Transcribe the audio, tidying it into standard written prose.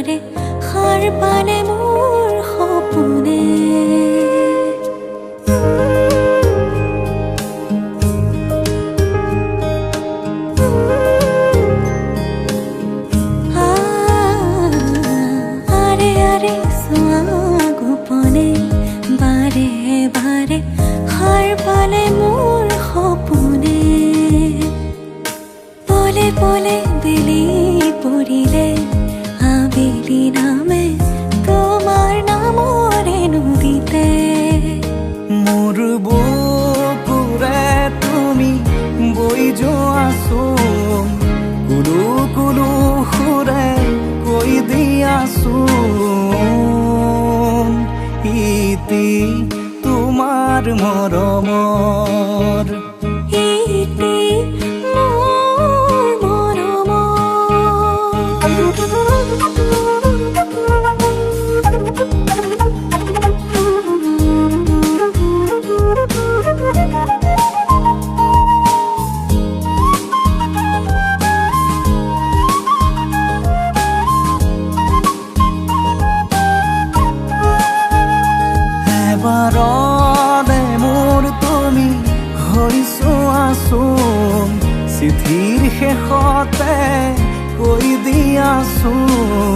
বাৰে সাৰ পালে মোৰ সপোনে আৰে আৰে চোৱা গোপনে বাৰে বাৰে সাৰ পালে মোৰ সপোনে পলে পলে বেলি পৰিলে আবেলি নামে তোমাৰ নামৰে নদীতে মোৰ বুকুৰে তুমি বৈ যোৱাচোন কুলু কুলু সুৰে কৈ দিয়াচোন ইতি তোমাৰ মৰমৰ ইতি মোৰ এবাৰতে মোৰ তুমি হৈছো আচোন চিঠিৰ শেষতে কৈ দিয়াচোন